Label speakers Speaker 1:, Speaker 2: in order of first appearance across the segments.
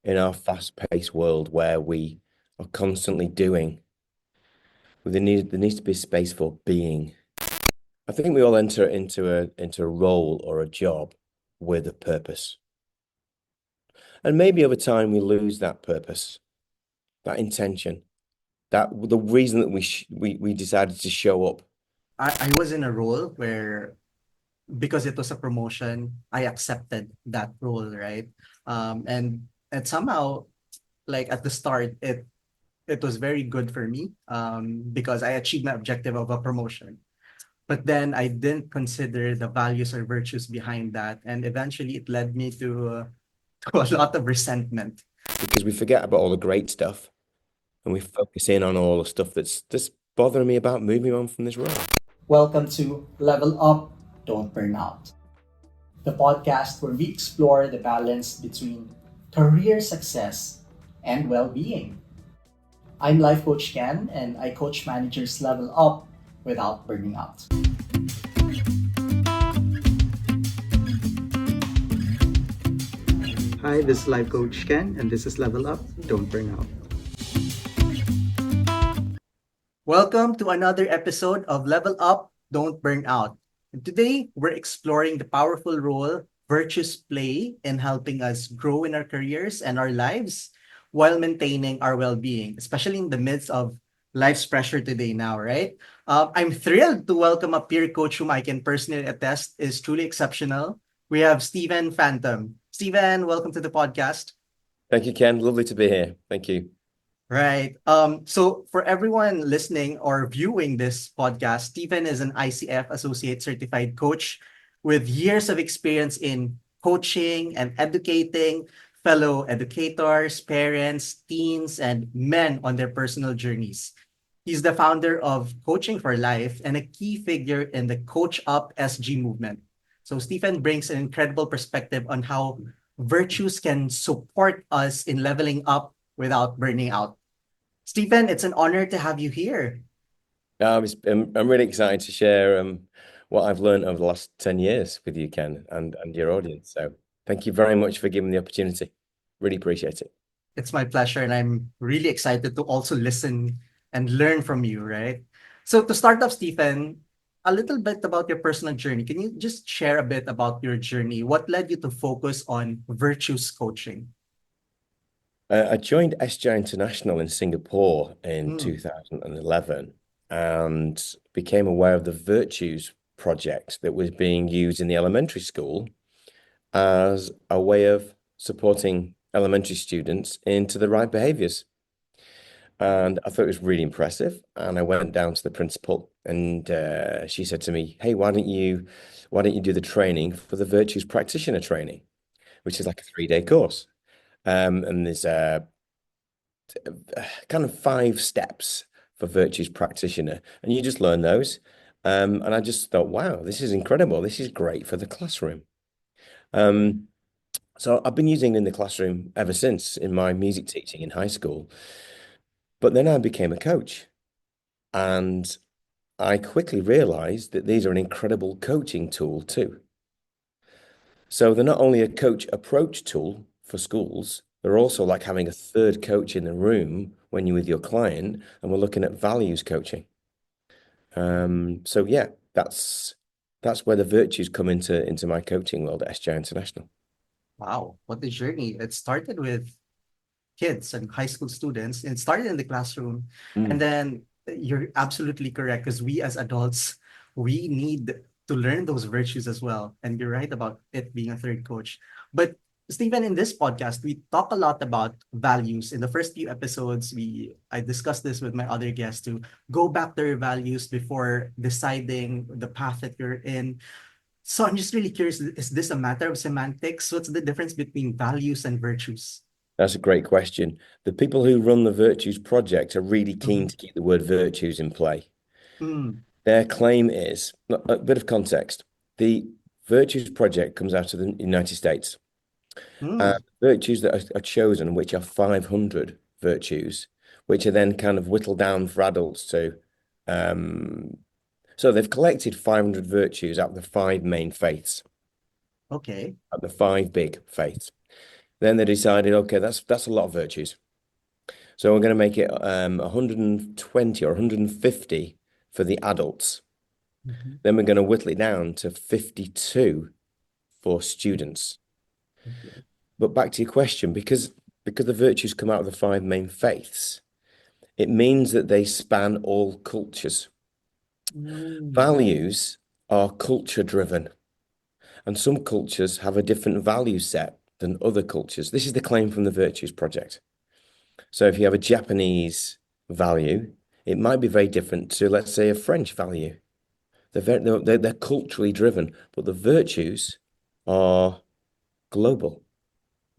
Speaker 1: in our fast-paced world where we are constantly doing. There needs to be a space for being. I think we all enter into a role or a job with a purpose. And maybe over time we lose that purpose, that intention, that the reason that we decided to show up.
Speaker 2: I was in a role where because it was a promotion, I accepted that role, right? And somehow, like at the start, it was very good for me because I achieved my objective of a promotion. But then I didn't consider the values or virtues behind that, and eventually it led me to a lot of resentment.
Speaker 1: Because we forget about all the great stuff and we focus in on all the stuff that's just bothering me about moving on from this role.
Speaker 3: Welcome to Level Up, Don't Burn Out, the podcast where we explore the balance between career success and well being. I'm Life Coach Ken, and I coach managers level up without burning out.
Speaker 2: Hi, this is Life Coach Ken, and this is Level Up, Don't Burn Out. Welcome to another episode of Level Up, Don't Burn Out. And today, we're exploring the powerful role virtues play in helping us grow in our careers and our lives while maintaining our well-being, especially in the midst of life's pressure today now, right? I'm thrilled to welcome a peer coach whom I can personally attest is truly exceptional. We have Stephen Fantom. Stephen, welcome to the podcast.
Speaker 1: Thank you, Ken. Lovely to be here. Thank you.
Speaker 2: Right. So for everyone listening or viewing this podcast, Stephen is an ICF Associate Certified Coach with years of experience in coaching and educating fellow educators, parents, teens, and men on their personal journeys. He's the founder of Coaching for Life and a key figure in the Coach Up SG movement. So Stephen brings an incredible perspective on how virtues can support us in leveling up without burning out. Stephen, it's an honor to have you here.
Speaker 1: I'm really excited to share what I've learned over the last 10 years with you, Ken, and your audience. So thank you very much for giving me the opportunity. Really appreciate it.
Speaker 2: It's my pleasure, and I'm really excited to also listen and learn from you, right? So to start off, Stephen, a little bit about your personal journey. Can you just share a bit about your journey? What led you to focus on virtues coaching?
Speaker 1: I joined SGI International in Singapore in
Speaker 2: Mm,
Speaker 1: 2011 and became aware of the Virtues project that was being used in the elementary school as a way of supporting elementary students into the right behaviors. And I thought it was really impressive. And I went down to the principal, and she said to me, "Hey, why don't you do the training for the Virtues Practitioner training, which is like a 3-day course?" And there's kind of 5 steps for Virtues Practitioner, and you just learn those. And I just thought, wow, this is incredible. This is great for the classroom. Um, so I've been using it in the classroom ever since in my music teaching in high school. But then I became a coach, and I quickly realized that these are an incredible coaching tool too. So they're not only a coach approach tool for schools, they're also like having a third coach in the room when you're with your client, and we're looking at values coaching. So yeah, that's where the virtues come into my coaching world at SGI International.
Speaker 2: wow, what a journey. It started with kids and high school students. It started in the classroom. And
Speaker 1: Mm.
Speaker 2: then you're absolutely correct because we as adults, we need to learn those virtues as well. And you're right about it being a third coach. But Stephen, in this podcast, we talk a lot about values. In the first few episodes, I discussed this with my other guests to go back to your values before deciding the path that you're in. So I'm just really curious, is this a matter of semantics? What's the difference between values and virtues?
Speaker 1: That's a great question. The people who run the Virtues Project are really keen
Speaker 2: Mhm.
Speaker 1: to keep the word virtues in play.
Speaker 2: Mm.
Speaker 1: Their claim is a bit of context. The Virtues Project comes out of the United States.
Speaker 2: Mm.
Speaker 1: Virtues that are chosen, which are 500 virtues, which are then kind of whittled down for adults to. Um, so they've collected 500 virtues out of the 5 main faiths,
Speaker 2: Okay.
Speaker 1: out of the 5 big faiths. Then they decided, okay, that's a lot of virtues. So we're going to make it 120 or 150 for the adults.
Speaker 2: Mhm.
Speaker 1: Then we're going to whittle it down to 52 for students.
Speaker 2: Okay.
Speaker 1: But back to your question, because the virtues come out of the five main faiths, it means that they span all cultures. Values are culture driven, and some cultures have a different value set than other cultures. This is the claim from the Virtues Project. So if you have a Japanese value, it might be very different to, let's say, a French value. They're culturally driven, but the virtues are global.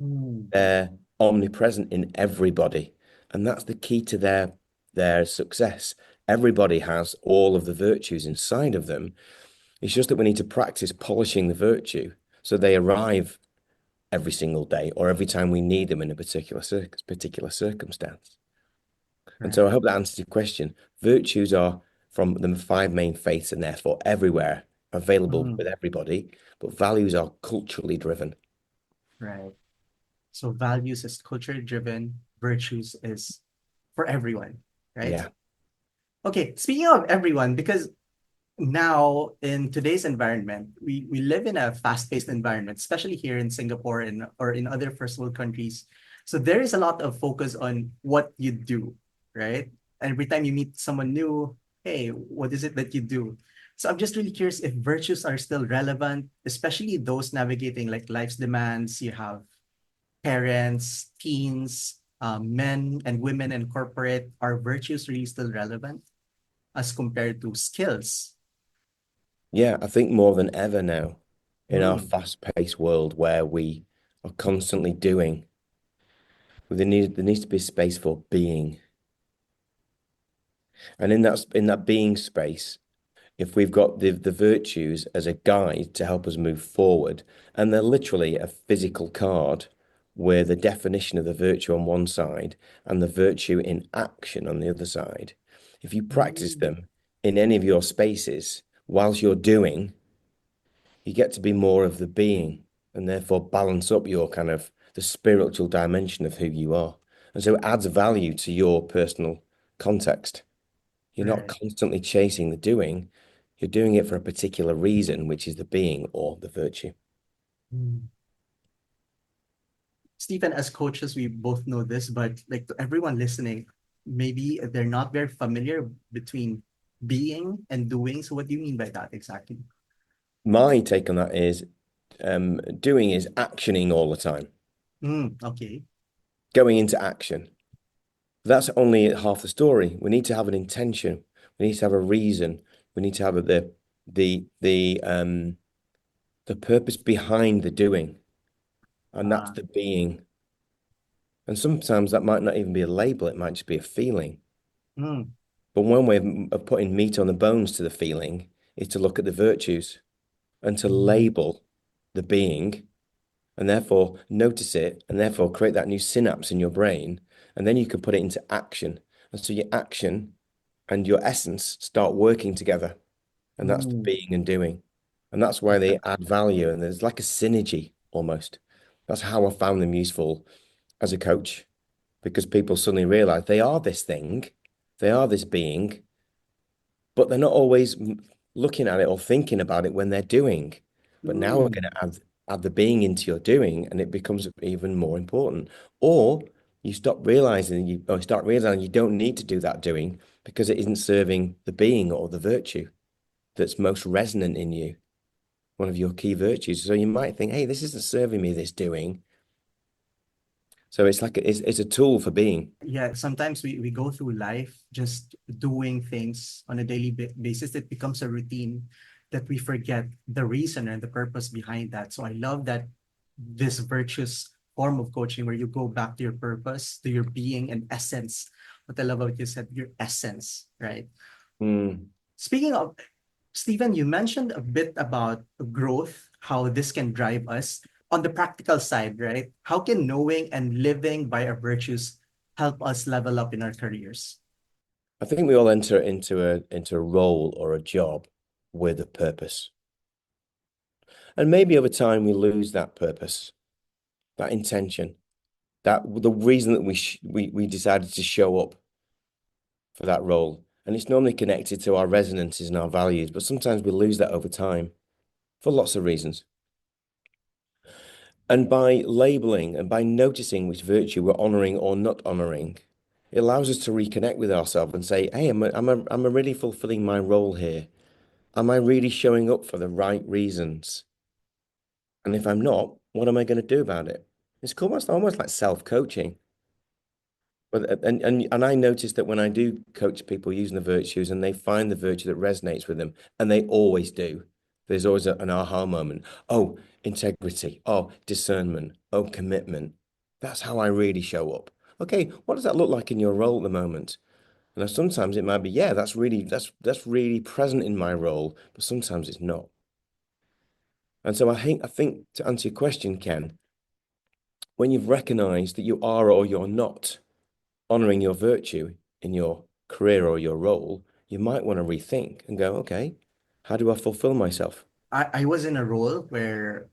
Speaker 2: Mm.
Speaker 1: They're omnipresent in everybody, and that's the key to their success. Everybody has all of the virtues inside of them. It's just that we need to practice polishing the virtue so they arrive every single day or every time we need them in a particular circumstance. And so I
Speaker 2: Right.
Speaker 1: hope that answers your question. Virtues are from the five main faiths and therefore everywhere, available
Speaker 2: Mm.
Speaker 1: with everybody, but values are culturally driven.
Speaker 2: Right. So values is culture driven, virtues is for everyone, right?
Speaker 1: Yeah.
Speaker 2: Okay, speaking of everyone, because now in today's environment, we live in a fast-paced environment, especially here in Singapore and or in other first world countries. So there is a lot of focus on what you do, right? Every time you meet someone new, hey, what is it that you do? So I'm just really curious if virtues are still relevant, especially those navigating like life's demands. You have parents, teens, men and women in corporate. Are virtues really still relevant as compared to skills?
Speaker 1: Yeah, I think more than ever now in our
Speaker 2: Mm.
Speaker 1: fast-paced world where we are constantly doing, there needs to be space for being. And in that being space, if we've got the virtues as a guide to help us move forward, and they're literally a physical card with a definition of the virtue on one side and the virtue in action on the other side. If you practice
Speaker 2: Mm.
Speaker 1: them in any of your spaces whilst you're doing, you get to be more of the being and therefore balance up your kind of the spiritual dimension of who you are. And so it adds value to your personal context. You're not
Speaker 2: Right.
Speaker 1: constantly chasing the doing, you're doing it for a particular reason, which is the being or the virtue.
Speaker 2: Mm. Stephen, as coaches, we both know this, but like to everyone listening, maybe they're not very familiar between being and doing. So what do you mean by that exactly?
Speaker 1: My take on that is doing is actioning all the time,
Speaker 2: Okay.
Speaker 1: going into action. That's only half the story. We need to have an intention. We need to have a reason. We need to have the purpose behind the doing, and that's
Speaker 2: Uh,
Speaker 1: the being. And sometimes that might not even be a label, it might just be a feeling.
Speaker 2: mm,
Speaker 1: But one way of putting meat on the bones to the feeling is to look at the virtues and to
Speaker 2: mm,
Speaker 1: label the being and therefore notice it and therefore create that new synapse in your brain. And then you can put it into action. And so your action and your essence start working together. And that's the
Speaker 2: mm.
Speaker 1: being and doing. And that's why they add value. And there's like a synergy almost. That's how I found them useful as a coach, because people suddenly realize they are this thing, they are this being, but they're not always looking at it or thinking about it when they're doing. But now we're
Speaker 2: Mm.
Speaker 1: going to add the being into your doing, and it becomes even more important. Or you start realizing you don't need to do that doing because it isn't serving the being or the virtue that's most resonant in you, one of your key virtues. So you might think, hey, this isn't serving me, this doing. So it's like it's a tool for being.
Speaker 2: Yeah, sometimes we go through life just doing things on a daily basis. It becomes a routine that we forget the reason and the purpose behind that. So I love that this virtuous form of coaching where you go back to your purpose, to your being and essence. What I love about you said, your essence, right?
Speaker 1: Mm.
Speaker 2: Speaking of, Stephen, you mentioned a bit about growth, how this can drive us on the practical side, right? How can knowing and living by our virtues help us level up in our careers?
Speaker 1: I think we all enter into a role or a job with a purpose. And maybe over time we lose that purpose. that intention, that the reason that we decided to show up for that role. And it's normally connected to our resonances and our values, but sometimes we lose that over time for lots of reasons. And by labeling and by noticing which virtue we're honoring or not honoring, it allows us to reconnect with ourselves and say, hey, am I really fulfilling my role here? Am I really showing up for the right reasons? And if I'm not, what am I going to do about it? It's almost like self-coaching. But and I noticed that when I do coach people using the virtues and they find the virtue that resonates with them, and they always do, there's always an aha moment. Oh, integrity. Oh, discernment. Oh, commitment. That's how I really show up. Okay, what does that look like in your role at the moment? And sometimes it might be, yeah, that's really present in my role, but sometimes it's not. And so I think to answer your question, Ken, when you've recognized that you are or you're not honoring your virtue in your career or your role, you might want to rethink and go, okay, how do I fulfill myself?
Speaker 2: I was in a role where,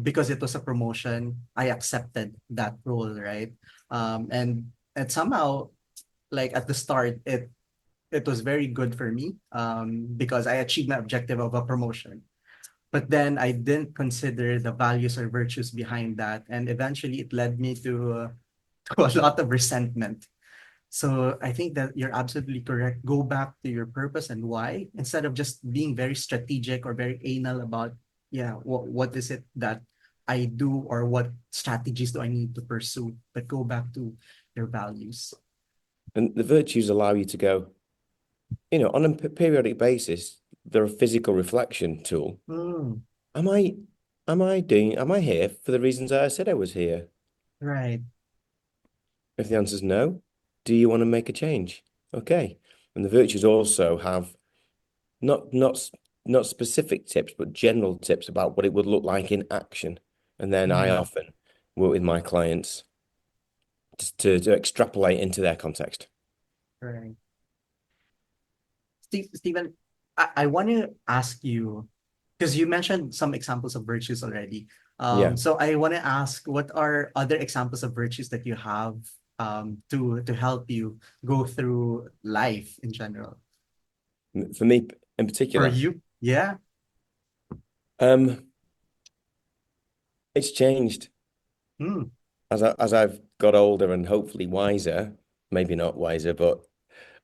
Speaker 2: because it was a promotion, I accepted that role, right? And somehow, like at the start, it was very good for me, because I achieved my objective of a promotion. But then I didn't consider the values or virtues behind that, and eventually it led me to to a lot of resentment. So I think that you're absolutely correct. Go back to your purpose and why, instead of just being very strategic or very anal about, yeah, what is it that I do, or what strategies do I need to pursue, but go back to your values.
Speaker 1: And the virtues allow you to go, on a periodic basis, they're a physical reflection tool.
Speaker 2: Mm,
Speaker 1: Am I, am I here for the reasons I said I was here?
Speaker 2: right.
Speaker 1: If the answer is no, do you want to make a change? Okay. And the virtues also have not not not specific tips, but general tips about what it would look like in action. And then I
Speaker 2: Mm,
Speaker 1: often work with my clients to extrapolate into their context.
Speaker 2: right. Stephen, I want to ask you, because you mentioned some examples of virtues already.
Speaker 1: Yeah.
Speaker 2: So I want to ask, what are other examples of virtues that you have, to help you go through life in general?
Speaker 1: For me in
Speaker 2: For
Speaker 1: particular,
Speaker 2: you? Yeah.
Speaker 1: um, it's changed
Speaker 2: Mm,
Speaker 1: as I've got older and hopefully wiser, maybe not wiser, but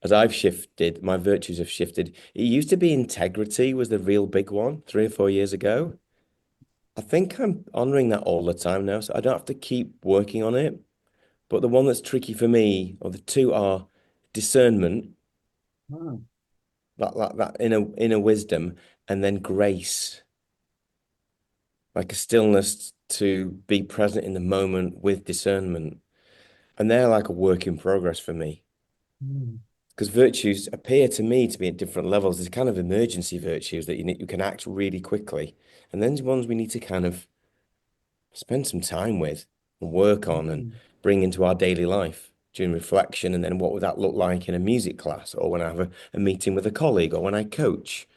Speaker 1: as I've shifted, my virtues have shifted. It used to be integrity was the real big one 3 or 4 years ago. I think I'm honoring that all the time now, so I don't have to keep working on it. But the one that's tricky for me, or the two are discernment,
Speaker 2: mm,
Speaker 1: that inner wisdom, and then grace, like a stillness to be present in the moment with discernment. And they're like a work in progress for me.
Speaker 2: mm,
Speaker 1: Because virtues appear to me to be at different levels. There's kind of emergency virtues that you can act really quickly. And then there's ones we need to kind of spend some time with and work on and
Speaker 2: mm.
Speaker 1: bring into our daily life during reflection. And then what would that look like in a music class, or when I have a meeting with a colleague, or when I coach,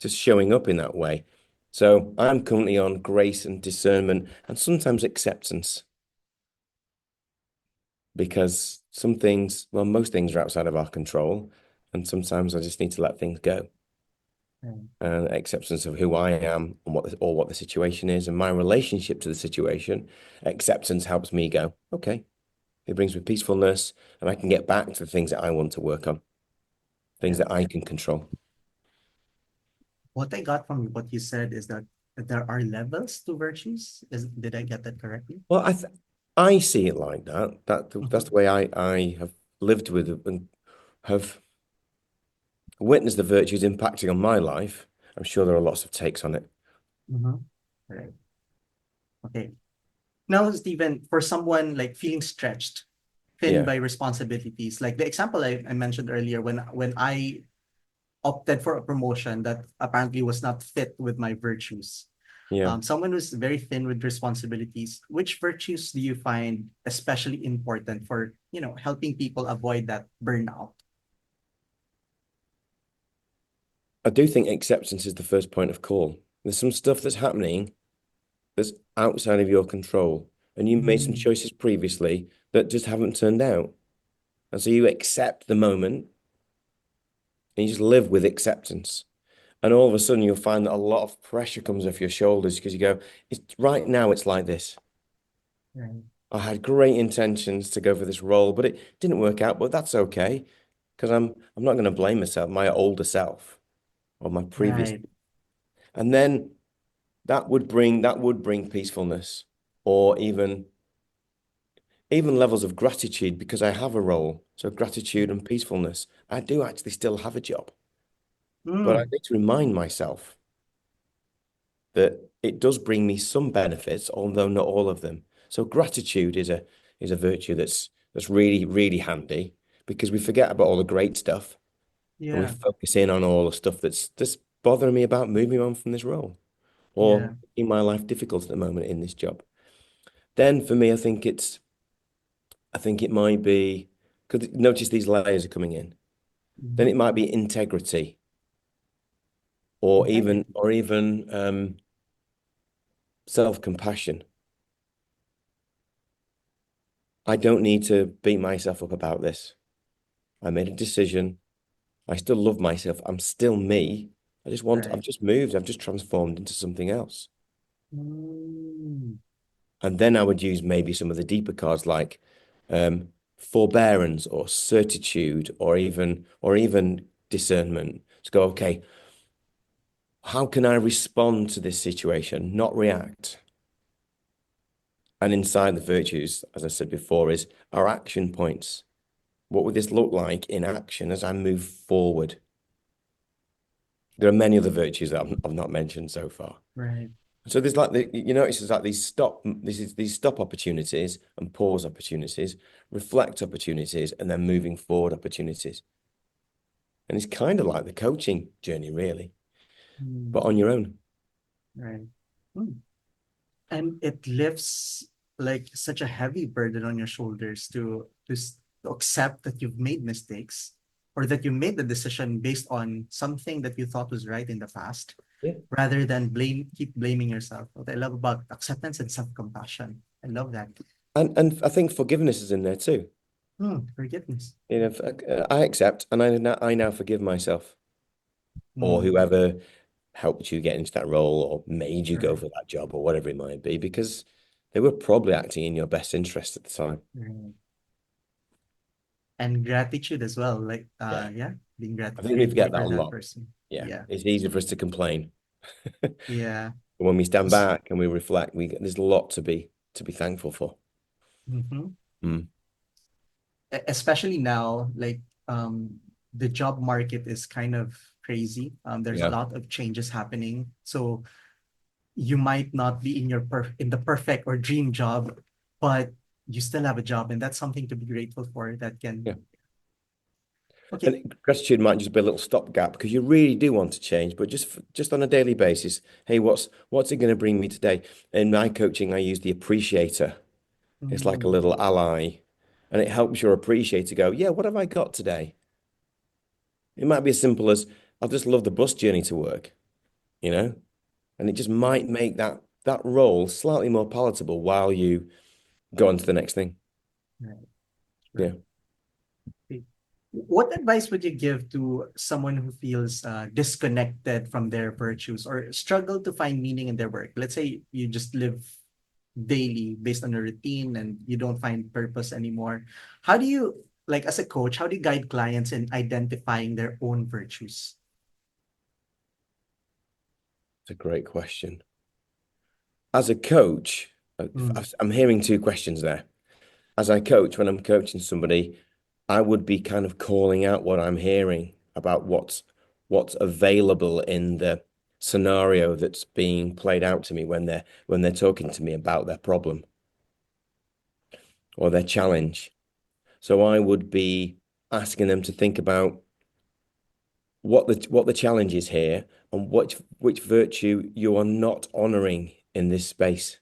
Speaker 1: just showing up in that way. So I'm currently on grace and discernment and sometimes acceptance, because some things, well, most things are outside of our control. And sometimes I just need to let things go.
Speaker 2: Right.
Speaker 1: And acceptance of who I am and what the situation is and my relationship to the situation. Acceptance helps me go, okay, it brings me peacefulness, and I can get back to the things that I want to work on, things
Speaker 2: Yeah.
Speaker 1: that I can control.
Speaker 2: What I got from what you said is that there are levels to virtues. Did I get that correctly?
Speaker 1: Well, I see it like that. That's
Speaker 2: Mhm,
Speaker 1: the way I have lived with it and have witnessed the virtues impacting on my life. I'm sure there are lots of takes on it.
Speaker 2: mhm. Right. Okay. Now, Stephen, for someone like feeling stretched, thin
Speaker 1: Yeah,
Speaker 2: by responsibilities, like the example I mentioned earlier, when I opted for a promotion that apparently was not fit with my virtues.
Speaker 1: yeah.
Speaker 2: Someone who's very thin with responsibilities, which virtues do you find especially important for, helping people avoid that burnout?
Speaker 1: I do think acceptance is the first point of call. There's some stuff that's happening that's outside of your control. and you made some choices previously that just haven't turned out. And so you accept the moment and you just live with acceptance. And all of a sudden you'll find that a lot of pressure comes off your shoulders because you go, it's right now it's like this.
Speaker 2: Right.
Speaker 1: I had great intentions to go for this role, but it didn't work out, but that's okay. Because I'm not going to blame myself, my older self or my previous.
Speaker 2: Right.
Speaker 1: And then that would bring peacefulness or even levels of gratitude because I have a role. So gratitude and peacefulness. I do actually still have a job, but I
Speaker 2: Mm.
Speaker 1: need to remind myself that it does bring me some benefits, although not all of them. So gratitude is a virtue that's really, really handy because we forget about all the great stuff and we
Speaker 2: Yeah.
Speaker 1: focus in on all the stuff that's bothering me about moving on from this role
Speaker 2: Yeah.
Speaker 1: or in my life difficult at the moment in this job. Then for me, I think it might be, because notice these layers are coming in. Then it
Speaker 2: Mhm.
Speaker 1: might be integrity or even
Speaker 2: Integrity.
Speaker 1: self-compassion. I don't need to beat myself up about this. I made a decision. I still love myself. I'm still me. I've
Speaker 2: Right.
Speaker 1: just moved. I've just transformed into something else.
Speaker 2: Mm.
Speaker 1: And then I would use maybe some of the deeper cards like forbearance or certitude or even discernment to go, okay, how can I respond to this situation, not react? And inside the virtues, as I said before, is our action points. What would this look like in action as I move forward? There are many other virtues that I've not mentioned so far.
Speaker 2: Right.
Speaker 1: So there's you notice there's like these stop opportunities and pause opportunities, reflect opportunities, and then moving forward opportunities. And it's kind of like the coaching journey, really, but
Speaker 2: Mm.
Speaker 1: on your own.
Speaker 2: Right. Mm. And it lifts like such a heavy burden on your shoulders to accept that you've made mistakes or that you made the decision based on something that you thought was right in the past,
Speaker 1: Yeah.
Speaker 2: rather than keep blaming yourself. What I love about acceptance and self-compassion. I love that.
Speaker 1: And I think forgiveness is in there too.
Speaker 2: Forgiveness.
Speaker 1: I accept and I now forgive myself or
Speaker 2: Mm.
Speaker 1: whoever helped you get into that role or made you go
Speaker 2: Right.
Speaker 1: for that job or whatever it might be, because they were probably acting in your best interest at the time.
Speaker 2: Right. And gratitude as well. Like
Speaker 1: Yeah.
Speaker 2: yeah, being
Speaker 1: I think we
Speaker 2: grateful
Speaker 1: forget that
Speaker 2: for
Speaker 1: a
Speaker 2: that
Speaker 1: lot.
Speaker 2: person.
Speaker 1: Yeah.
Speaker 2: Yeah.
Speaker 1: It's easy for us to complain.
Speaker 2: Yeah.
Speaker 1: But when we stand
Speaker 2: S-
Speaker 1: back and we reflect, there's a lot to be thankful for.
Speaker 2: mhm.
Speaker 1: Mm.
Speaker 2: Especially now, like the job market is kind of crazy. There's a
Speaker 1: Yeah.
Speaker 2: lot of changes happening. So you might not be in the perfect or dream job, but you still have a job, and that's something to be grateful for. That can
Speaker 1: Yeah.
Speaker 2: okay.
Speaker 1: And gratitude might just be a little stopgap because you really do want to change, but just on a daily basis, hey, what's it going to bring me today? In my coaching, I use the appreciator. It's like a
Speaker 2: Mm.
Speaker 1: little ally, and it helps your appreciator go, yeah, what have I got today? It might be as simple as I just love the bus journey to work, you know, and it just might make that role slightly more palatable while you go on to the next thing.
Speaker 2: Right,
Speaker 1: Yeah.
Speaker 2: right. Okay. What advice would you give to someone who feels disconnected from their virtues or struggle to find meaning in their work? Let's say you just live daily based on a routine and you don't find purpose anymore. How do you, like as a coach, how do you guide clients in identifying their own virtues?
Speaker 1: It's a great question. As a coach,
Speaker 2: Mm.
Speaker 1: I'm hearing two questions there. As I coach, when I'm coaching somebody, I would be kind of calling out what I'm hearing about what's available in the scenario that's being played out to me when they're talking to me about their problem or their challenge. So I would be asking them to think about what the challenge is here and which virtue you are not honoring in this space.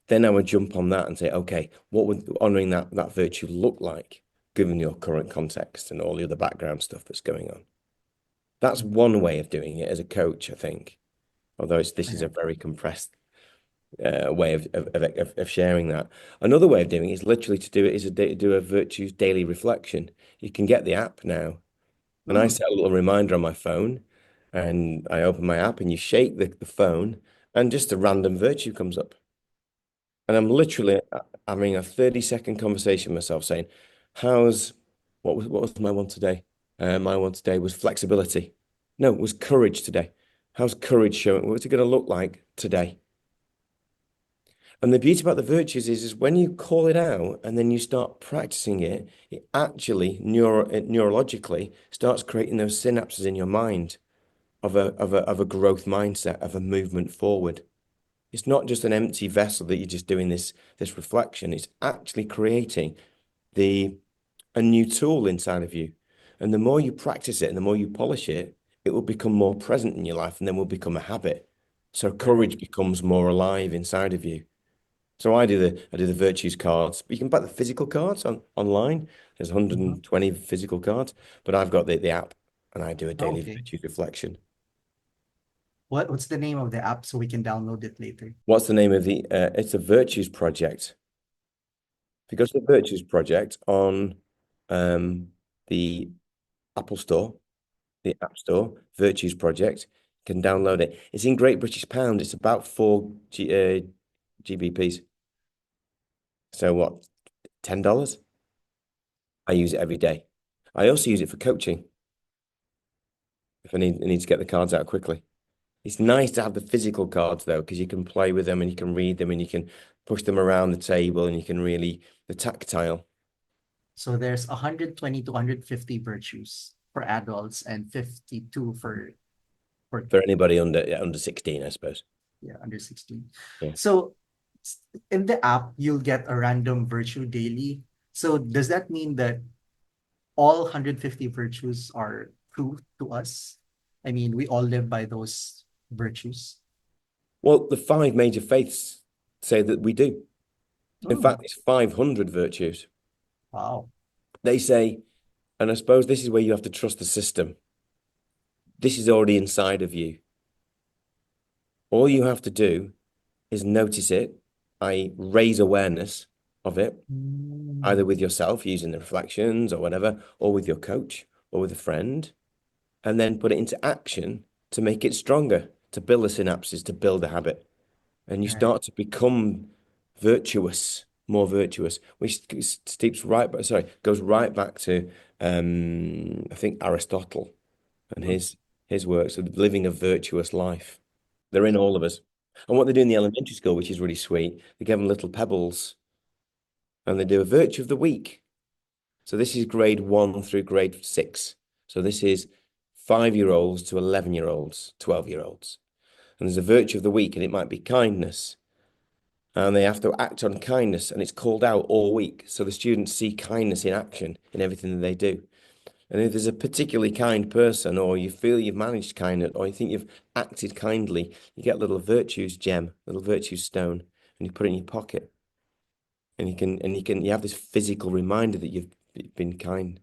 Speaker 1: Then I would jump on that and say, okay, what would honoring that virtue look like, given your current context and all the other background stuff that's going on? That's one way of doing it as a coach, I think. Although this is a
Speaker 2: Right.
Speaker 1: very compressed. way of sharing that. Another way of doing it is literally to do it is do a virtues daily reflection. You can get the app now, and I
Speaker 2: Hmm.
Speaker 1: set a little reminder on my phone, and I open my app, and you shake the phone, and just a random virtue comes up, and I'm literally having a 30-second conversation with myself saying, "How's what was my one today? My one today was flexibility. No, it was courage today. How's courage showing? What's it going to look like today?" And the beauty about the virtues is when you call it out and then you start practicing it, it actually neurologically starts creating those synapses in your mind of a growth mindset, of a movement forward. It's not just an empty vessel that you're just doing this reflection. It's actually creating the a new tool inside of you. And the more you practice it and the more you polish it, it will become more present in your life and then will become a habit. So
Speaker 2: Right.
Speaker 1: courage becomes more alive inside of you. So I do the virtues cards. You can buy the physical cards online. There's
Speaker 2: Mhm.
Speaker 1: 120 physical cards, but I've got the app and I do a daily
Speaker 2: Okay.
Speaker 1: virtues reflection.
Speaker 2: What's the name of the app so we can download it later?
Speaker 1: What's the name of the it's a virtues project. If you go to the virtues project on the Apple Store, the App Store, Virtues Project, you can download it. It's in Great British Pound. It's about 4 GBPs. So what, $10? I use it every day. I also use it for coaching if I need to get the cards out quickly. It's nice to have the physical cards though, because you can play with them and you can read them and you can push them around the table and you can really the tactile
Speaker 2: So there's 120 to 150 virtues for adults and 52 for
Speaker 1: for anybody under 16, I suppose.
Speaker 2: yeah, under 16.
Speaker 1: Yeah.
Speaker 2: So in the app, you'll get a random virtue daily. So does that mean that all 150 virtues are true to us? I mean, we all live by those virtues.
Speaker 1: Well, the five major faiths say that we do. In
Speaker 2: Hmm.
Speaker 1: fact, it's 500 virtues.
Speaker 2: Wow.
Speaker 1: They say, and I suppose this is where you have to trust the system. This is already inside of you. All you have to do is notice it, I raise awareness of it, either
Speaker 2: Mm.
Speaker 1: with yourself using the reflections or whatever, or with your coach or with a friend, and then put it into action to make it stronger, to build the synapses, to build a habit. And you
Speaker 2: Right.
Speaker 1: start to become virtuous, more virtuous, which steeps right back, sorry, goes right back to I think Aristotle and
Speaker 2: Hmm.
Speaker 1: his works of living a virtuous life. They're in all of us. And what they do in the elementary school, which is really sweet, they give them little pebbles and they do a virtue of the week. So this is grade 1 through grade 6. So this is 5-year-olds to 11-year-olds, 12-year-olds. And there's a virtue of the week, and it might be kindness. And they have to act on kindness, and it's called out all week. So the students see kindness in action in everything that they do. And if there's a particularly kind person, or you feel you've managed kindness, or you think you've acted kindly, you get a little virtues gem, little virtues stone, and you put it in your pocket. And you have this physical reminder that you've been kind,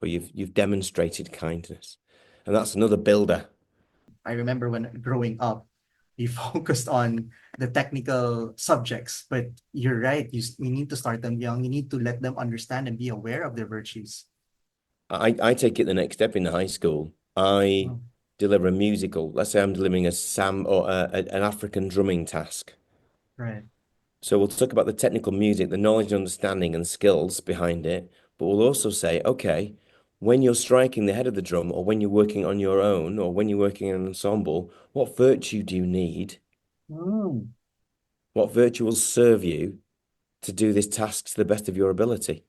Speaker 1: or you've demonstrated kindness. And that's another builder.
Speaker 2: I remember when growing up, we focused on the technical subjects, but you're right. You need to start them young. You need to let them understand and be aware of their virtues.
Speaker 1: I take it the next step in the high school. I
Speaker 2: Oh,
Speaker 1: deliver a musical. Let's say I'm delivering a Sam or an African drumming task.
Speaker 2: right.
Speaker 1: So we'll talk about the technical music, the knowledge and understanding and skills behind it, but we'll also say, okay, when you're striking the head of the drum or when you're working on your own or when you're working in an ensemble, what virtue do you need?
Speaker 2: Mm.
Speaker 1: What virtue will serve you to do this task to the best of your ability?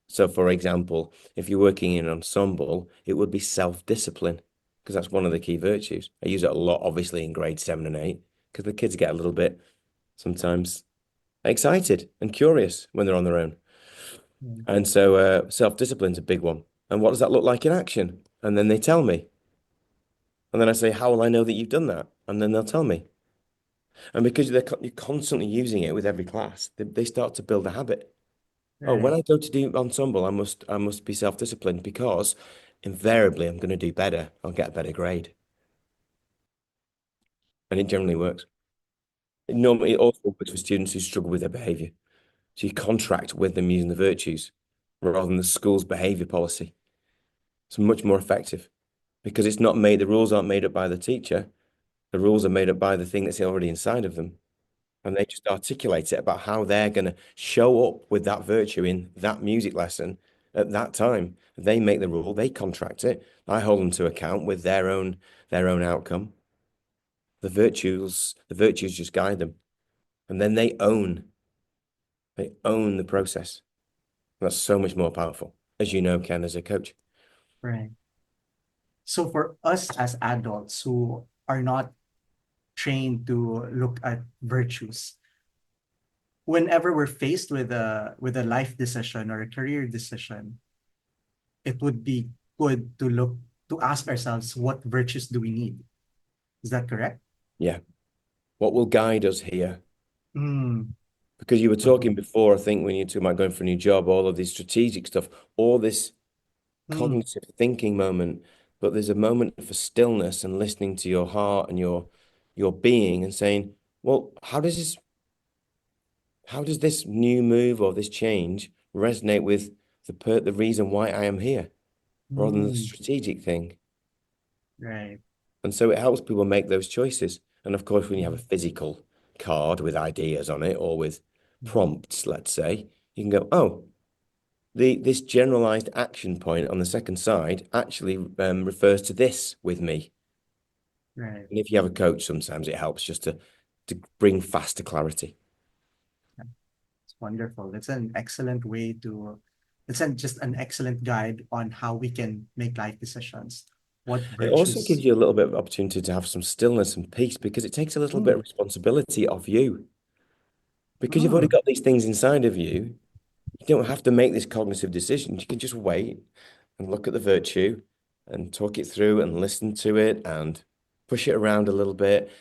Speaker 1: So, for example, if you're working in an ensemble, it would be self-discipline because that's one of the key virtues. I use it a lot, obviously, in grade 7 and 8 because the kids get a little bit sometimes excited and curious when they're on their own.
Speaker 2: Mm.
Speaker 1: And so self-discipline's a big one. And what does that look like in action? And then they tell me. And then I say, how will I know that you've done that? And then they'll tell me. And because you're constantly using it with every class, they start to build a habit. Oh, when
Speaker 2: Right.
Speaker 1: I go to do ensemble, I must be self-disciplined because invariably I'm going to do better. I'll get a better grade. And it generally works. Normally, it also works for students who struggle with their behavior. So you contract with them using the virtues rather than the school's behavior policy. It's much more effective because it's not made, the rules aren't made up by the teacher. The rules are made up by the thing that's already inside of them. And they just articulate it about how they're going to show up with that virtue in that music lesson at that time. They make the rule, they contract it. I hold them to account with their own outcome. The virtues just guide them. And then they own the process. That's so much more powerful, as you know, Ken, as a coach.
Speaker 2: Right. So for us as adults who are not trained to look at virtues, whenever we're faced with a life decision or a career decision, it would be good to ask ourselves, what virtues do we need? Is that correct?
Speaker 1: Yeah. What will guide us here?
Speaker 2: Mm,
Speaker 1: Because you were talking before, I think, when you talking about going for a new job, all of this strategic stuff, all this
Speaker 2: mm,
Speaker 1: cognitive thinking moment, but there's a moment for stillness and listening to your heart and your being and saying, well, how does this new move or this change resonate with the reason why I am here rather than the
Speaker 2: mm,
Speaker 1: strategic thing?
Speaker 2: right.
Speaker 1: And so it helps people make those choices. And of course, when you have a physical card with ideas on it or with prompts, let's say, you can go, oh, this generalized action point on the second side actually refers to this with me.
Speaker 2: Right.
Speaker 1: And if you have a coach, sometimes it helps just to bring faster clarity.
Speaker 2: It's wonderful. Just an excellent guide on how we can make life decisions. What
Speaker 1: It also gives
Speaker 2: virtues?
Speaker 1: you a little bit of opportunity to have some stillness and peace because it takes a little bit of
Speaker 2: Mm,
Speaker 1: responsibility off you. Because you've already
Speaker 2: mm,
Speaker 1: got these things inside of you, you don't have to make this cognitive decision. You can just wait and look at the virtue and talk it through and listen to it and push it around a little bit.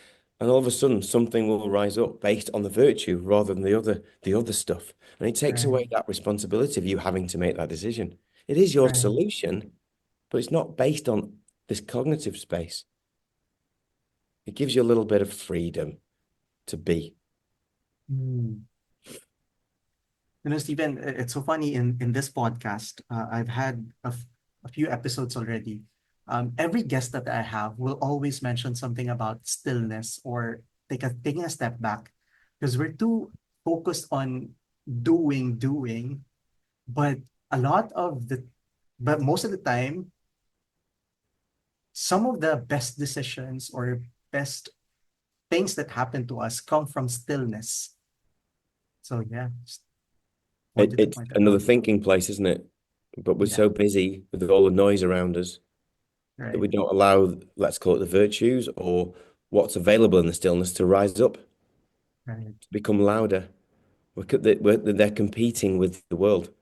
Speaker 1: And all of a sudden, something will rise up based on the virtue rather than the other stuff. And it takes
Speaker 2: right,
Speaker 1: away that responsibility of you having to make that decision. It is your
Speaker 2: right.
Speaker 1: solution, but it's not based on this cognitive space. It gives you a little bit of freedom to be.
Speaker 2: Mm. Stephen, it's so funny in this podcast. I've had a few episodes already. Every guest that I have will always mention something about stillness or taking a step back because we're too focused on doing, but a lot of the, but most of the time, some of the best decisions or best things that happen to us come from stillness. So yeah, just wanted to
Speaker 1: It's
Speaker 2: point that
Speaker 1: another
Speaker 2: out.
Speaker 1: thinking place, isn't it? But we're
Speaker 2: Yeah,
Speaker 1: so busy with all the noise around us that
Speaker 2: right.
Speaker 1: we don't allow, let's call it the virtues or what's available in the stillness to rise up,
Speaker 2: Right.
Speaker 1: to become louder. They're competing with the world,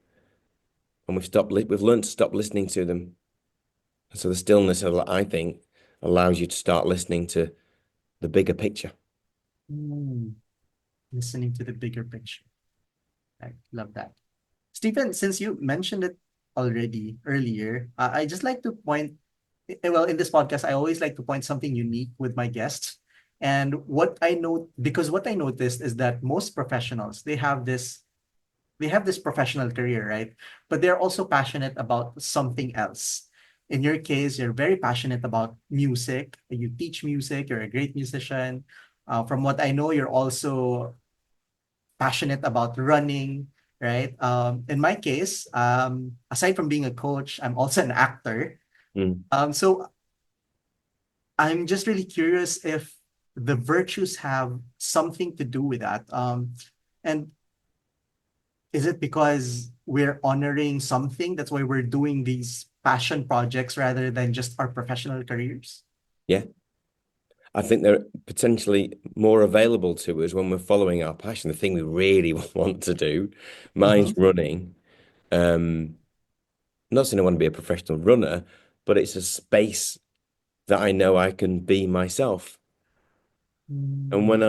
Speaker 1: and we've learned to stop listening to them. And so the stillness, I think, allows you to start listening to the bigger picture.
Speaker 2: Mm, listening to the bigger picture. I love that. Stephen, since you mentioned it already earlier, I just like to point, well, in this podcast, I always like to point something unique with my guests. And because what I noticed is that most professionals, they have this professional career, right? But they're also passionate about something else. In your case, you're very passionate about music. You teach music, you're a great musician. From what I know, you're also passionate about running, right? In my case, aside from being a coach, I'm also an actor.
Speaker 1: Mm.
Speaker 2: So I'm just really curious if the virtues have something to do with that. And is it because we're honoring something? That's why we're doing these passion projects rather than just our professional careers?
Speaker 1: Yeah. I think they're potentially more available to us when we're following our passion, the thing we really want to do. Mine's
Speaker 2: Mm-hmm.
Speaker 1: running. Not saying I want to be a professional runner, but it's a space that I know I can be myself. And when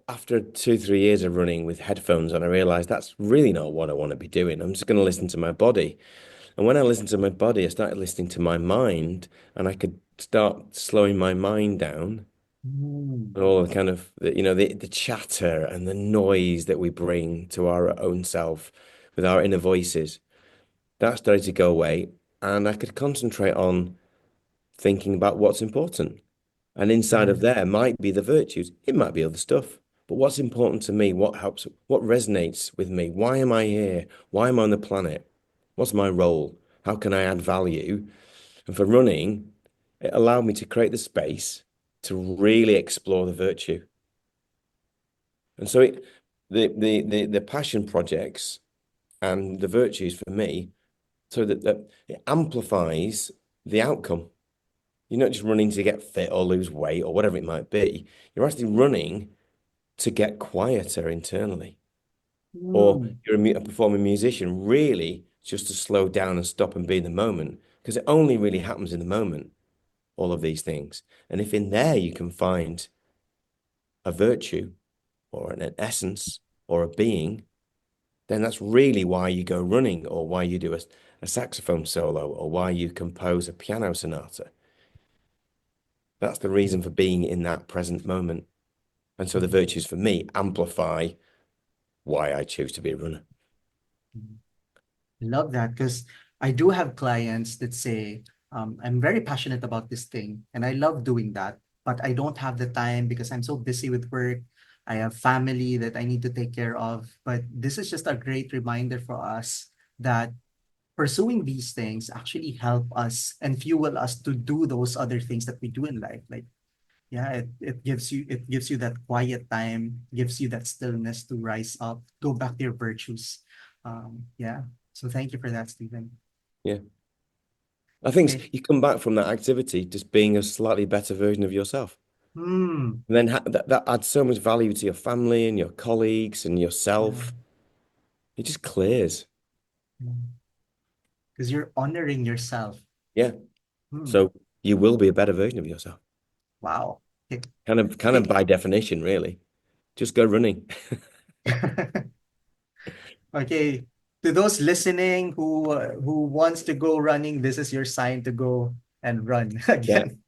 Speaker 1: after 2, 3 years of running with headphones on, I realized that's really not what I want to be doing. I'm just going to listen to my body. And when I listened to my body, I started listening to my mind, and I could start slowing my mind down
Speaker 2: Mm.
Speaker 1: And all the kind of the chatter and the noise that we bring to our own self with our inner voices, that started to go away, and I could concentrate on thinking about what's important. And inside of
Speaker 2: Right.
Speaker 1: there might be the virtues, it might be other stuff. But what's important to me, what helps, what resonates with me? Why am I here? Why am I on the planet? What's my role? How can I add value? And for running, it allowed me to create the space to really explore the virtue. And so the passion projects and the virtues for me, so that it amplifies the outcome. You're not just running to get fit or lose weight or whatever it might be. You're actually running to get quieter internally. Or
Speaker 2: Mm.
Speaker 1: you're a performing musician, really just to slow down and stop and be in the moment, because it only really happens in the moment, all of these things. And if in there you can find a virtue or an essence or a being, then that's really why you go running, or why you do a saxophone solo, or why you compose a piano sonata. That's the reason for being in that present moment. And so the
Speaker 2: Mm.
Speaker 1: virtues for me amplify why I choose to be a runner.
Speaker 2: Love that, because I do have clients that say, I'm very passionate about this thing and I love doing that, but I don't have the time because I'm so busy with work. I have family that I need to take care of. But this is just a great reminder for us that pursuing these things actually help us and fuel us to do those other things that we do in life. Like, yeah, it gives you that quiet time, gives you that stillness to rise up, go back to your virtues. Yeah. So thank you for that, Stephen.
Speaker 1: Yeah. I think
Speaker 2: Okay.
Speaker 1: you come back from that activity just being a slightly better version of yourself.
Speaker 2: Hmm.
Speaker 1: And then that adds so much value to your family and your colleagues and
Speaker 2: Yeah.
Speaker 1: yourself. It just clears.
Speaker 2: Because you're honoring yourself.
Speaker 1: Yeah.
Speaker 2: Hmm.
Speaker 1: So you will be a better version of yourself.
Speaker 2: Wow. Okay.
Speaker 1: Kind of by definition, really. Just go running.
Speaker 2: Okay. To those listening who wants to go running, this is your sign to go and run
Speaker 1: Yeah.
Speaker 2: again.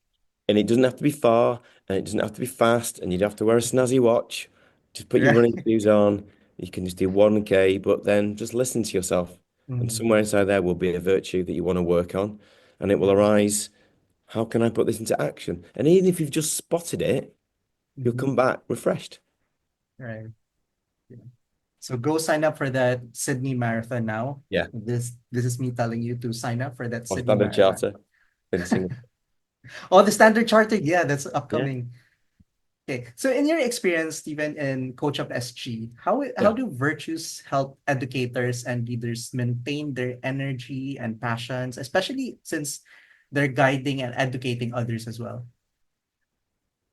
Speaker 1: And it doesn't have to be far, and it doesn't have to be fast, and you'd have to wear a snazzy watch. Just put your running
Speaker 2: Right.
Speaker 1: shoes on. You can just do 1K, but then just listen to yourself. And
Speaker 2: Mhm.
Speaker 1: somewhere inside there will be a virtue that you want to work on, and it will
Speaker 2: Right.
Speaker 1: arise. How can I put this into action? And even if you've just spotted it, you'll
Speaker 2: Mhm.
Speaker 1: come back refreshed.
Speaker 2: Right. Yeah. So go sign up for that Sydney Marathon now.
Speaker 1: Yeah.
Speaker 2: This is me telling you to sign up for that
Speaker 1: Or
Speaker 2: Sydney
Speaker 1: Standard
Speaker 2: Marathon.
Speaker 1: Charter in Singapore.
Speaker 2: Oh, the Standard Chartered. Yeah, that's
Speaker 1: Yeah.
Speaker 2: upcoming. Okay. So in your experience, Stephen, and Coach of SG, how
Speaker 1: Yeah.
Speaker 2: do virtues help educators and leaders maintain their energy and passions, especially since they're guiding and educating others as well?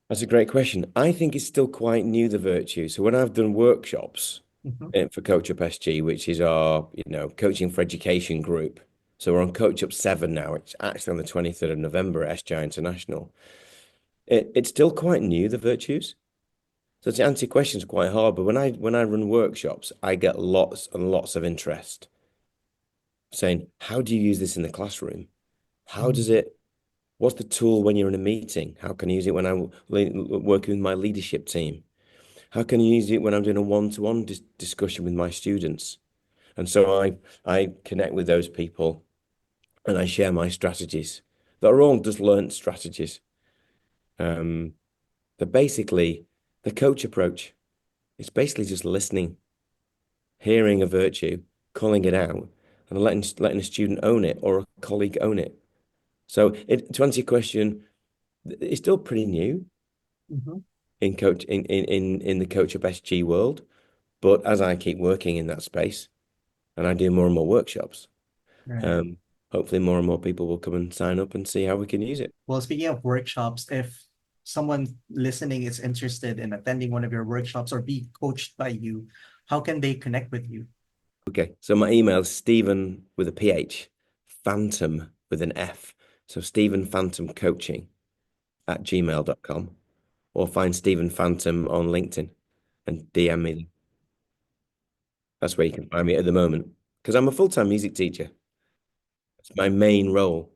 Speaker 1: That's a great question. I think it's still quite new, the virtue. So when I've done workshops
Speaker 2: Mhm.
Speaker 1: for Coach Up SG, which is our, coaching for education group. So we're on Coach Up 7 now. It's actually on the 23rd of November at SGI International. It's still quite new, the virtues. So to answer your question is quite hard, but when I run workshops, I get lots and lots of interest saying, how do you use this in the classroom? How does
Speaker 2: Mm.
Speaker 1: it What's the tool when you're in a meeting? How can I use it when I'm working with my leadership team? How can I use it when I'm doing a one-to-one discussion with my students? And so I connect with those people and I share my strategies. They're all just learnt strategies. Um, they're basically the coach approach. It's basically just listening, hearing a virtue, calling it out, and letting a student own it or a colleague own it. So to answer your question, it's still pretty new
Speaker 2: Mhm.
Speaker 1: in the Coach Up SG world. But as I keep working in that space and I do more and more workshops,
Speaker 2: Right.
Speaker 1: um, hopefully more and more people will come and sign up and see how we can use it.
Speaker 2: Well, speaking of workshops, if someone listening is interested in attending one of your workshops or be coached by you, how can they connect with you?
Speaker 1: Okay, so my email is Stephen with a PH, Fantom with an F. So Stephen Fantom Coaching at gmail.com, or find Stephen Fantom on LinkedIn and DM me. That's where you can find me at the moment because I'm a full-time music teacher. It's my main role.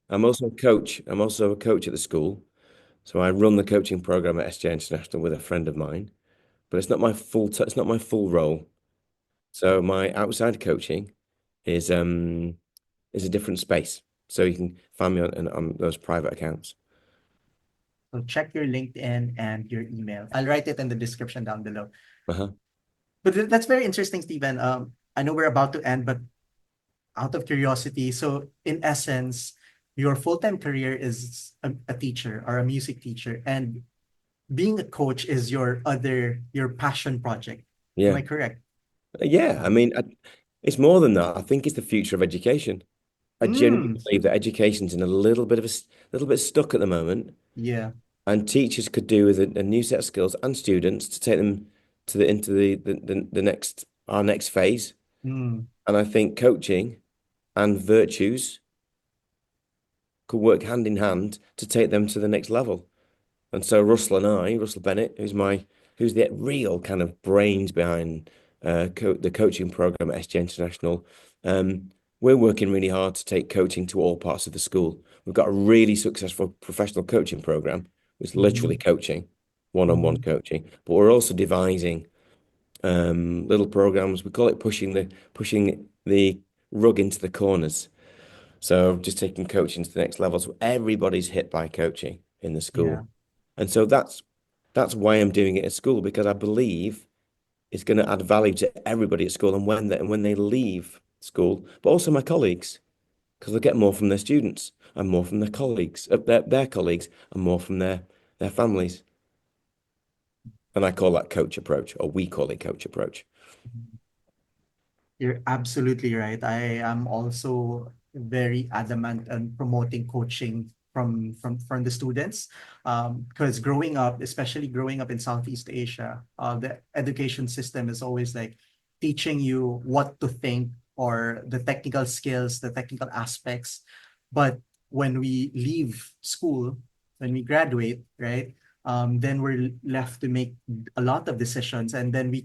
Speaker 1: I'm also a coach. I'm also a coach at the school. So I run the coaching program at SJ International with a friend of mine, but it's not my it's not my full role. So my outside coaching is a different space. So you can find me on those private accounts.
Speaker 2: So check your LinkedIn and your email. I'll write it in the description down below.
Speaker 1: Uh-huh.
Speaker 2: But that's very interesting, Stephen. I know we're about to end, but out of curiosity, so in essence, your full-time career is a teacher or a music teacher, and being a coach is your passion project. Am
Speaker 1: Yeah.
Speaker 2: I correct?
Speaker 1: Yeah. I mean, it's more than that. I think it's the future of education. I genuinely believe that education's in a little bit of little bit stuck at the moment,
Speaker 2: Yeah.
Speaker 1: and teachers could do with a new set of skills and students to take them to into the next our next phase.
Speaker 2: Mm.
Speaker 1: And I think coaching and virtues could work hand in hand to take them to the next level. And so Russell Bennett, who's the real kind of brains behind the coaching program at SJ International, we're working really hard to take coaching to all parts of the school. We've got a really successful professional coaching program, which is literally coaching, one-on-one coaching. But we're also devising little programs. We call it pushing the rug into the corners. So just taking coaching to the next level. So everybody's hit by coaching in the school.
Speaker 2: Yeah.
Speaker 1: And so that's why I'm doing it at school, because I believe it's going to add value to everybody at school and when they leave school, but also my colleagues, because they'll get more from their students and more from their colleagues, their colleagues, and more from their families. And I call that coach approach, or we call it coach approach.
Speaker 2: You're absolutely right. I am also very adamant on promoting coaching from the students, because growing up, especially growing up in Southeast Asia, the education system is always like teaching you what to think or the technical skills, the technical aspects. But when we leave school, when we graduate, right, then we're left to make a lot of decisions, and then we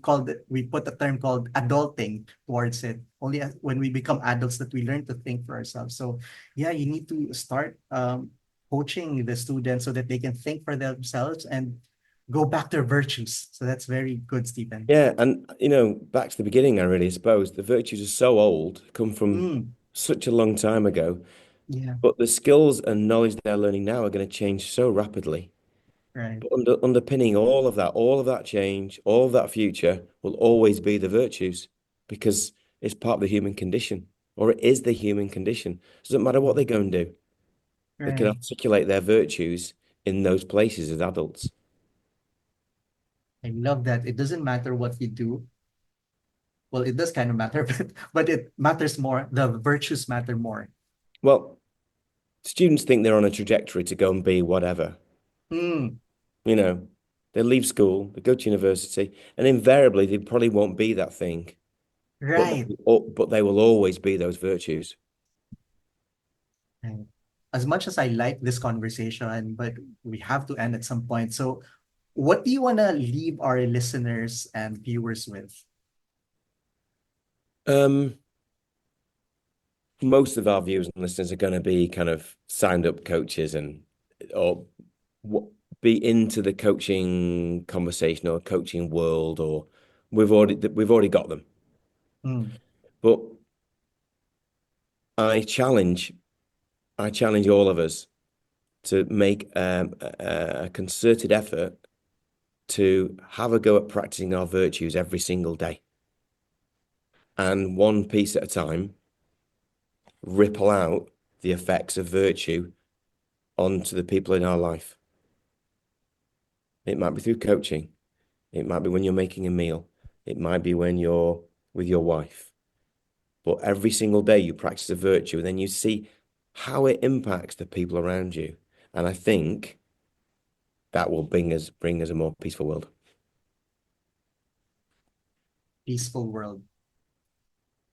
Speaker 2: put a term called adulting towards it. Only when we become adults that we learn to think for ourselves. So yeah, you need to start coaching the students so that they can think for themselves and go back to their virtues. So that's very good, Stephen.
Speaker 1: Yeah, and back to the beginning, I really suppose the virtues are so old, come from such a long time ago,
Speaker 2: Yeah,
Speaker 1: but the skills and knowledge they're learning now are going to change so rapidly.
Speaker 2: right.
Speaker 1: But underpinning all of that change, all of that future will always be the virtues, because it's part of the human condition, or it is the human condition. It doesn't matter what they go and do. They can
Speaker 2: Right.
Speaker 1: articulate their virtues in those places as adults.
Speaker 2: I love that. It doesn't matter what you do. Well, it does kind of matter, but it matters more. The virtues matter more.
Speaker 1: Well, students think they're on a trajectory to go and be whatever.
Speaker 2: Mm,
Speaker 1: They leave school, they go to university, and invariably they probably won't be that thing.
Speaker 2: right.
Speaker 1: But they will always be those virtues.
Speaker 2: Right. As much as I like this conversation, but we have to end at some point. So, what do you want to leave our listeners and viewers with?
Speaker 1: Most of our viewers and listeners are going to be kind of signed up coaches or be into the coaching conversation or coaching world, or we've already got them. But I challenge all of us to make a concerted effort to have a go at practicing our virtues every single day, and one piece at a time, ripple out the effects of virtue onto the people in our life. It might be through coaching. It might be when you're making a meal. It might be when you're with your wife. But every single day you practice a virtue, and then you see how it impacts the people around you. And I think that will bring us a more peaceful world.
Speaker 2: Peaceful world.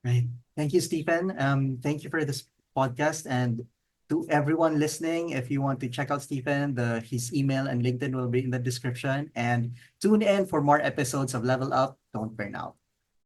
Speaker 2: Right. Thank you, Stephen. Thank you for this podcast. And to everyone listening, if you want to check out Stephen, his email and LinkedIn will be in the description. And tune in for more episodes of Level Up, Don't Burn Out.